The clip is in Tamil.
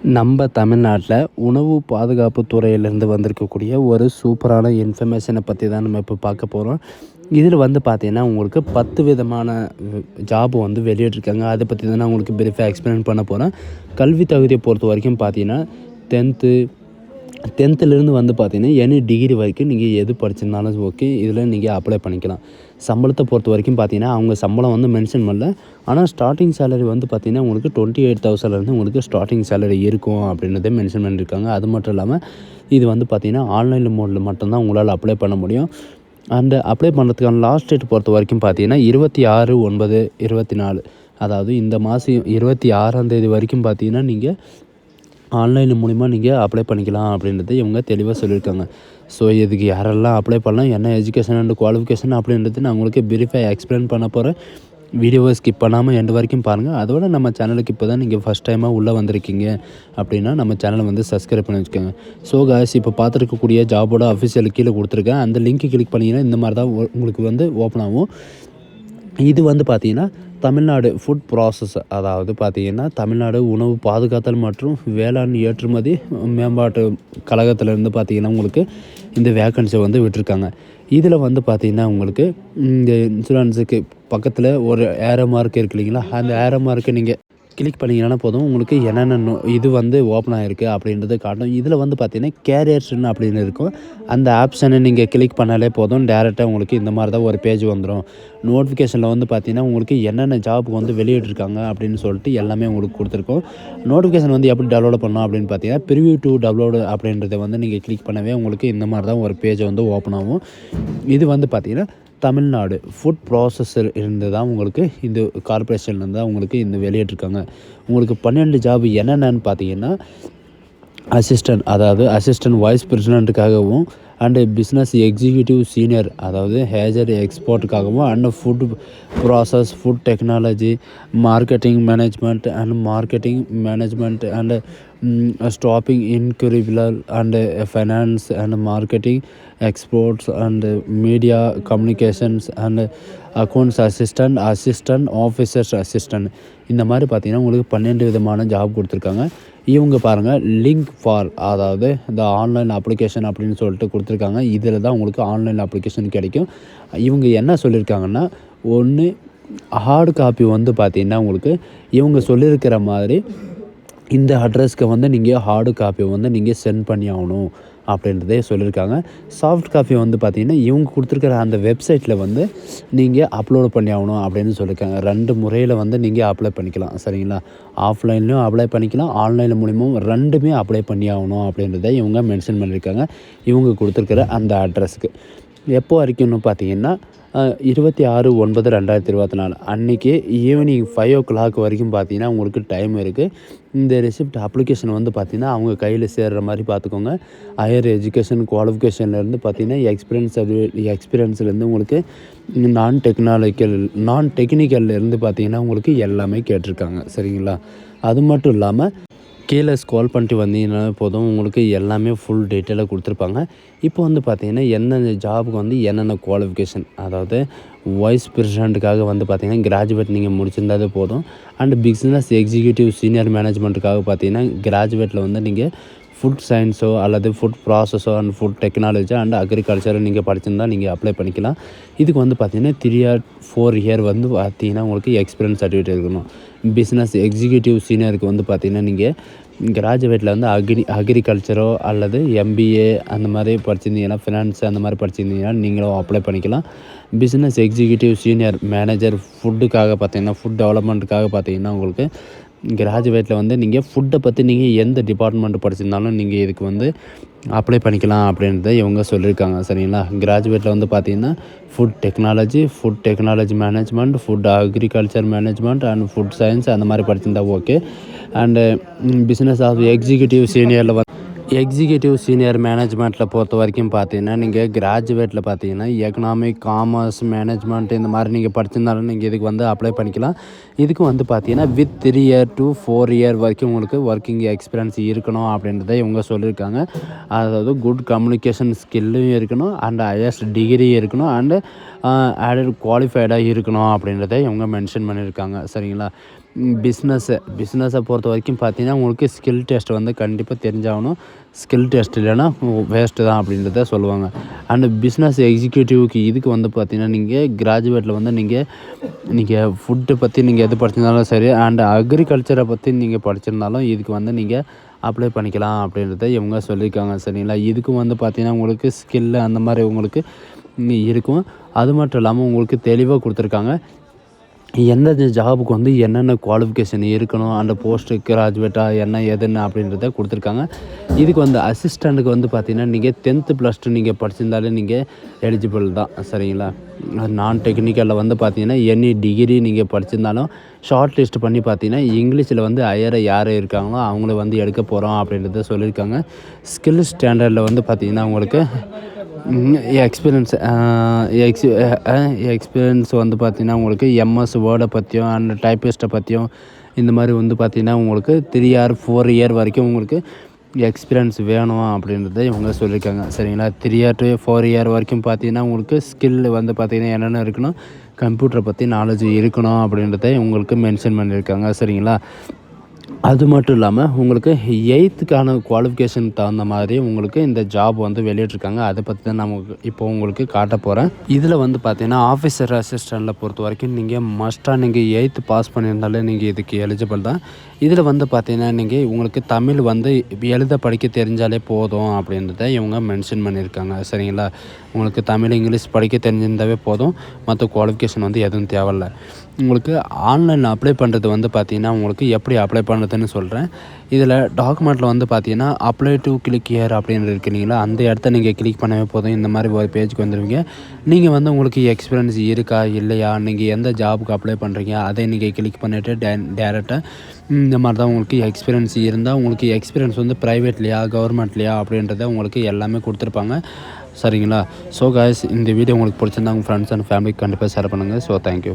நம்ம தமிழ்நாட்டில் உணவு பாதுகாப்பு துறையிலேருந்து வந்திருக்கக்கூடிய ஒரு சூப்பரான இன்ஃபர்மேஷனை பற்றி தான் நம்ம இப்போ பார்க்க போகிறோம். இதில் வந்து பார்த்தீங்கன்னா உங்களுக்கு 10 விதமான ஜாப் வந்து வெளியிட்டிருக்காங்க. அதை பற்றி தான் நான் உங்களுக்கு பிரீஃபாக எக்ஸ்பிளைன் பண்ண போகிறேன். கல்வி தகுதியை பொறுத்த வரைக்கும் பார்த்தீங்கன்னா 10லேருந்து வந்து பார்த்தீங்கன்னா எனி டிகிரி வரைக்கும் நீங்கள் எது படிச்சிருந்தாலும் ஓகே, இதில் நீங்கள் அப்ளை பண்ணிக்கலாம். சம்பளத்தை பொறுத்த வரைக்கும் பார்த்தீங்கன்னா அவங்க சம்பளம் வந்து மென்ஷன் பண்ணல. ஆனால் ஸ்டார்டிங் சேலரி வந்து பார்த்தீங்கன்னா உங்களுக்கு 28,000லேருந்து உங்களுக்கு ஸ்டார்டிங் சேலரி இருக்கும் அப்படின்றதே மென்ஷன் பண்ணியிருக்காங்க. அது மட்டும் இல்லாமல் இது வந்து பார்த்தீங்கன்னா ஆன்லைன் மோடில் மட்டும்தான் உங்களால் அப்ளை பண்ண முடியும். அந்த அப்ளை பண்ணுறதுக்கான லாஸ்ட் டேட் பொறுத்த வரைக்கும் பார்த்தீங்கன்னா 26/9/24, அதாவது இந்த மாதம் 26ஆம் தேதி வரைக்கும் பார்த்தீங்கன்னா நீங்கள் ஆன்லைன் மூலிமா நீங்கள் அப்ளை பண்ணிக்கலாம் அப்படின்றத இவங்க தெளிவாக சொல்லியிருக்காங்க. ஸோ இதுக்கு யாரெல்லாம் அப்ளை பண்ணலாம், என்ன எஜுகேஷன் அண்ட் குவாலிஃபிகேஷன் அப்படின்றது நான் உங்களுக்கு பிரீஃபாக எக்ஸ்பிளைன் பண்ண போகிறேன். வீடியோவை ஸ்கிப் பண்ணாமல் எண்டு வரைக்கும் பாருங்கள். அதோட நம்ம சேனலுக்கு இப்போ தான் நீங்கள் ஃபஸ்ட் டைமாக உள்ளே வந்திருக்கீங்க அப்படின்னா நம்ம சேனலை வந்து சப்ஸ்கிரைப் பண்ணி வச்சுக்கோங்க. ஸோ காய்ஸ், இப்போ பார்த்துருக்கக்கூடிய ஜாபோட அஃபிஷியல் கீழே கொடுத்துருக்கேன். அந்த லிங்க்கு கிளிக் பண்ணிங்கன்னா இந்த மாதிரி தான் உங்களுக்கு வந்து ஓப்பன் ஆகும். இது வந்து பார்த்திங்கன்னா தமிழ்நாடு ஃபுட் ப்ராசஸ், அதாவது பார்த்திங்கன்னா தமிழ்நாடு உணவு பாதுகாத்தல் மற்றும் வேளாண் ஏற்றுமதி மேம்பாட்டு கழகத்திலேருந்து பார்த்திங்கன்னா உங்களுக்கு இந்த வேக்கன்சி வந்து விட்டுருக்காங்க. இதில் வந்து பார்த்திங்கன்னா உங்களுக்கு இந்த இன்சூரன்ஸுக்கு பக்கத்தில் ஒரு ஏரோ மார்க் இருக்கு இல்லைங்களா, அந்த ஏரோ மார்க்கை நீங்கள் கிளிக் பண்ணிங்கன்னா போதும், உங்களுக்கு என்னென்ன இது வந்து ஓப்பன் ஆகிருக்கு அப்படின்றது காட்டும். இதில் வந்து பார்த்திங்கன்னா கேரியர்ஸ்ன்னு அப்படின்னு இருக்கும். அந்த ஆப்ஷனை நீங்கள் கிளிக் பண்ணாலே போதும், டேரெக்டாக உங்களுக்கு இந்த மாதிரி தான் ஒரு பேஜ் வந்துடும். நோட்டிஃபிகேஷனில் வந்து பார்த்திங்கன்னா உங்களுக்கு என்னென்ன ஜாபுக்கு வந்து வெளியிட்ருக்காங்க அப்படின்னு சொல்லிட்டு எல்லாமே உங்களுக்கு கொடுத்துருக்கோம். நோட்டிஃபிகேஷன் வந்து எப்படி டவுன்லோட் பண்ணணும் அப்படின்னு பார்த்தீங்கன்னா ப்ரிவ்யூ டு டவுன்லோடு அப்படின்றத வந்து நீங்கள் கிளிக் பண்ணவே உங்களுக்கு இந்த மாதிரி தான் ஒரு பேஜ் வந்து ஓப்பன் ஆகும். இது வந்து பார்த்திங்கன்னா தமிழ்நாடு ஃபுட் ப்ராசஸர் இருந்து தான் உங்களுக்கு இந்த கார்ப்பரேஷன்லேருந்து தான் உங்களுக்கு இந்த வெளியிட்ருக்காங்க. உங்களுக்கு 12 ஜாப் என்னென்னு பார்த்தீங்கன்னா அசிஸ்டன்ட், அதாவது அசிஸ்டன்ட் வைஸ் பிரசிடெண்ட்டுக்காகவும், அண்டு பிஸ்னஸ் எக்ஸிக்யூட்டிவ் சீனியர், அதாவது ஹேஜர் எக்ஸ்போர்ட்டுக்காகவும், and food process, food technology, marketing management and stopping இன்குரிகுலர் and finance and marketing exports and media communications and accounts assistant officers assistant. இந்த மாதிரி பார்த்திங்கன்னா உங்களுக்கு 12 விதமான ஜாப் கொடுத்துருக்காங்க. இவங்க பாருங்கள், லிங்க் ஃபார், அதாவது இந்த ஆன்லைன் அப்ளிகேஷன் அப்படின்னு சொல்லிட்டு கொடுத்துருக்காங்க. இதில் தான் உங்களுக்கு ஆன்லைன் அப்ளிகேஷன் கிடைக்கும். இவங்க என்ன சொல்லியிருக்காங்கன்னா, ஒன்று ஹார்டு காப்பி வந்து பார்த்திங்கன்னா உங்களுக்கு இவங்க சொல்லியிருக்கிற மாதிரி இந்த அட்ரஸ்க்கு வந்து நீங்கள் ஹார்டு காப்பி வந்து நீங்கள் சென்ட் பண்ணி ஆகணும் அப்படின்றதே சொல்லியிருக்காங்க. சாஃப்ட் காப்பி வந்து பார்த்திங்கன்னா இவங்க கொடுத்துருக்கிற அந்த வெப்சைட்டில் வந்து நீங்கள் அப்லோட் பண்ணி ஆகணும் அப்படின்னு சொல்லியிருக்காங்க. 2 முறையில் வந்து நீங்கள் அப்ளை பண்ணிக்கலாம், சரிங்களா? ஆஃப்லைன்லேயும் அப்ளை பண்ணிக்கலாம், ஆன்லைன் மூலிமாவும் 2மே அப்ளை பண்ணி ஆகணும் அப்படின்றத இவங்க மென்ஷன் பண்ணியிருக்காங்க. இவங்க கொடுத்துருக்கிற அந்த அட்ரஸுக்கு எப்போ வரைக்கும்னு பார்த்தீங்கன்னா 26/9/2024 அன்றைக்கி ஈவினிங் 5 o'clock வரைக்கும் பார்த்தீங்கன்னா உங்களுக்கு டைம் இருக்குது. இந்த ரெசிப்ட் அப்ளிகேஷன் வந்து பார்த்திங்கன்னா அவங்க கையில் சேர்கிற மாதிரி பார்த்துக்கோங்க. ஹையர் எஜுகேஷன் குவாலிஃபிகேஷன்லேருந்து பார்த்திங்கன்னா எக்ஸ்பீரியன்ஸ்லேருந்து உங்களுக்கு நான் டெக்னிக்கல்லேருந்து பார்த்திங்கன்னா உங்களுக்கு எல்லாமே கேட்டிருக்காங்க, சரிங்களா? அது மட்டும் இல்லாமல் கீழே ஸ்க்ரோல் பண்ணிட்டு வந்தீங்கன்னா போதும், உங்களுக்கு எல்லாமே ஃபுல் டீட்டெயிலாக கொடுத்துருப்பாங்க. இப்போ வந்து பார்த்திங்கன்னா எந்தெந்த ஜாபுக்கு வந்து என்னென்ன குவாலிஃபிகேஷன், அதாவது வைஸ் பிரசிடெண்ட்டுக்காக வந்து பார்த்திங்கன்னா கிராஜுவேட் நீங்கள் முடிச்சிருந்தாலே போதும். அண்டு பிஸ்னஸ் எக்ஸிக்யூட்டிவ் சீனியர் மேனேஜ்மெண்ட்டுக்காக பார்த்திங்கன்னா கிராஜுவேட்டில் வந்து நீங்கள் ஃபுட் சயின்ஸோ அல்லது ஃபுட் ப்ராசஸோ அண்ட் ஃபுட் டெக்னாலஜி அண்ட் அக்ரிகல்ச்சரோ நீங்கள் படிச்சிருந்தா நீங்கள் அப்ளை பண்ணிக்கலாம். இதுக்கு வந்து பார்த்திங்கன்னா 3 or 4 year வந்து பார்த்திங்கன்னா உங்களுக்கு எக்ஸ்பீரியன்ஸ் சர்டிஃபிகேட் இருக்கணும். பிஸ்னஸ் எக்ஸிக்யூட்டிவ் சீனியருக்கு வந்து பார்த்திங்கன்னா நீங்கள் கிராஜுவேட்டில் வந்து அக்ரிகல்ச்சரோ அல்லது MBA அந்த மாதிரி படிச்சிருந்தீங்கன்னா, ஃபினான்ஸ் அந்த மாதிரி படிச்சிருந்தீங்கன்னா நீங்களும் அப்ளை பண்ணிக்கலாம். பிஸ்னஸ் எக்ஸிக்யூட்டிவ் சீனியர் மேனேஜர் ஃபுட்டுக்காக பார்த்திங்கன்னா ஃபுட் டெவலப்மெண்ட்டுக்காக பார்த்திங்கன்னா உங்களுக்கு கிராஜுவேட்டில் வந்து நீங்கள் ஃபுட்டை பற்றி நீங்கள் எந்த டிபார்ட்மெண்ட் படிச்சிருந்தாலும் நீங்கள் இதுக்கு வந்து அப்ளை பண்ணிக்கலாம் அப்படின்றத இவங்க சொல்லியிருக்காங்க, சரிங்களா? கிராஜுவேட்டில் வந்து பார்த்திங்கன்னா food technology management, food agriculture management and food science அந்த மாதிரி படிச்சிருந்தா okay. And business of executive senior மேனேஜ்மெண்ட்டில் பொறுத்த வரைக்கும் பார்த்தீங்கன்னா நீங்கள் கிராஜுவேட்டில் பார்த்தீங்கன்னா எக்கனாமிக், காமர்ஸ், மேனேஜ்மெண்ட் இந்த மாதிரி நீங்கள் படிச்சிருந்தாலும் நீங்கள் இதுக்கு வந்து அப்ளை பண்ணிக்கலாம். இதுக்கு வந்து பார்த்தீங்கன்னா வித் 3 year to 4 year வரைக்கும் உங்களுக்கு ஒர்க்கிங் எக்ஸ்பீரியன்ஸ் இருக்கணும் அப்படின்றத இவங்க சொல்லியிருக்காங்க. அதாவது குட் கம்யூனிகேஷன் ஸ்கில்லும் இருக்கணும், அண்ட் ஹையஸ்ட் டிகிரி இருக்கணும், அண்டு ஆடட் குவாலிஃபைடாக இருக்கணும் அப்படின்றத இவங்க மென்ஷன் பண்ணியிருக்காங்க, சரிங்களா? பிஸ்னஸை பொறுத்த வரைக்கும் பார்த்தீங்கன்னா உங்களுக்கு ஸ்கில் டெஸ்ட் வந்து கண்டிப்பாக தெரிஞ்சாகணும். ஸ்கில் டெஸ்ட் இல்லைன்னா வேஸ்ட்டு தான் அப்படின்றத சொல்லுவாங்க. அண்டு பிஸ்னஸ் எக்ஸிக்யூட்டிவ்க்கு இதுக்கு வந்து பார்த்தீங்கன்னா நீங்கள் கிராஜுவேட்டில் வந்து நீங்கள் ஃபுட்டை பற்றி நீங்கள் எது படிச்சிருந்தாலும் சரி அண்டு அக்ரிகல்ச்சரை பற்றி நீங்கள் படிச்சிருந்தாலும் இதுக்கு வந்து நீங்கள் அப்ளை பண்ணிக்கலாம் அப்படின்றத இவங்க சொல்லியிருக்காங்க. சரிங்களா? இதுக்கும் வந்து பார்த்தீங்கன்னா உங்களுக்கு ஸ்கில்லு அந்த மாதிரி உங்களுக்கு இருக்கும். அது மட்டும் இல்லாமல் உங்களுக்கு தெளிவாக கொடுத்துருக்காங்க. எந்தெந்த ஜாபுக்கு வந்து என்னென்ன குவாலிஃபிகேஷன் இருக்கணும், அந்த போஸ்ட்டு கிராஜுவேட்டாக என்ன ஏதுன்னு அப்படின்றத கொடுத்துருக்காங்க. இதுக்கு வந்து அசிஸ்டண்ட்டுக்கு வந்து பார்த்தீங்கன்னா நீங்கள் 10th +2 நீங்கள் படிச்சிருந்தாலே நீங்கள் எலிஜிபிள் தான். சரிங்களா? நான் டெக்னிக்கலில் வந்து பார்த்தீங்கன்னா எனி டிகிரி நீங்கள் படிச்சிருந்தாலும் ஷார்ட் லிஸ்ட் பண்ணி பார்த்தீங்கன்னா இங்கிலீஷில் வந்து ஹையராக யார் இருக்காங்களோ அவங்கள வந்து எடுக்க போகிறோம் அப்படின்றத சொல்லியிருக்காங்க. ஸ்கில் ஸ்டாண்டர்டில் வந்து பார்த்தீங்கன்னா உங்களுக்கு எக்ஸ்பீரியன்ஸ் வந்து பார்த்திங்கன்னா உங்களுக்கு எம்எஸ் வேர்டை பற்றியும் அண்ட் டைப்பிஸ்ட்டை பற்றியும் இந்த மாதிரி வந்து பார்த்திங்கன்னா உங்களுக்கு 3 year 4 year வரைக்கும் உங்களுக்கு எக்ஸ்பீரியன்ஸ் வேணும் அப்படின்றத இவங்க சொல்லியிருக்காங்க. சரிங்களா? 3 year to 4 year வரைக்கும் பார்த்திங்கன்னா உங்களுக்கு ஸ்கில் வந்து பார்த்திங்கன்னா என்னென்ன இருக்கணும், கம்ப்யூட்டரை பற்றி நாலேஜ் இருக்கணும் அப்படின்றத உங்களுக்கு மென்ஷன் பண்ணியிருக்காங்க. சரிங்களா? அது மட்டும் இல்லாமல் உங்களுக்கு 8th குவாலிஃபிகேஷனுக்கு தகுந்த மாதிரி உங்களுக்கு இந்த ஜாப் வந்து வெளியிட்ருக்காங்க. அதை பற்றி தான் நான் இப்போ உங்களுக்கு காட்ட போகிறேன். இதில் வந்து பார்த்தீங்கன்னா ஆஃபீஸர் அசிஸ்டண்ட்டில் பொறுத்த வரைக்கும் நீங்கள் மஸ்ட்டாக நீங்கள் 8th பாஸ் பண்ணியிருந்தாலே நீங்கள் இதுக்கு எலிஜிபிள் தான். இதில் வந்து பார்த்தீங்கன்னா நீங்கள் உங்களுக்கு தமிழ் வந்து எழுத படிக்க தெரிஞ்சாலே போதும் அப்படின்றத இவங்க மென்ஷன் பண்ணியிருக்காங்க. சரிங்களா? உங்களுக்கு தமிழ் இங்கிலீஷ் படிக்க தெரிஞ்சிருந்தாவே போதும். மற்ற குவாலிஃபிகேஷன் வந்து எதுவும் தேவையில்ல. உங்களுக்கு ஆன்லைனில் அப்ளை பண்ணுறது வந்து பார்த்திங்கன்னா உங்களுக்கு எப்படி அப்ளை பண்ணுறதுன்னு சொல்கிறேன். இதில் டாக்குமெண்ட்டில் வந்து பார்த்திங்கன்னா அப்ளை டு கிளிக் ஹியர் அப்படின்னு இருக்கிறீங்களா, அந்த இடத்த நீங்கள் கிளிக் பண்ணவே போதும். இந்த மாதிரி ஒரு பேஜுக்கு வந்துடுவீங்க. நீங்கள் வந்து உங்களுக்கு எக்ஸ்பீரியன்ஸ் இருக்கா இல்லையா, நீங்கள் எந்த ஜாபுக்கு அப்ளை பண்ணுறீங்க அதை நீங்கள் கிளிக் பண்ணிவிட்டு டேரெக்டாக இந்த மாதிரி தான் உங்களுக்கு எக்ஸ்பீரியன்ஸ் இருந்தால் உங்களுக்கு எக்ஸ்பீரியன்ஸ் வந்து ப்ரைவேட்லையா கவர்மெண்ட்லையா அப்படின்றத உங்களுக்கு எல்லாமே கொடுத்துருப்பாங்க. சரிங்களா? ஸோ காய்ஸ், இந்த வீடியோ உங்களுக்கு பிடிச்சிருந்தா உங்கள் ஃப்ரெண்ட்ஸ் அண்ட் ஃபேமிலிக்கு கண்டிப்பாக ஷேர் பண்ணுங்கள். So thank you.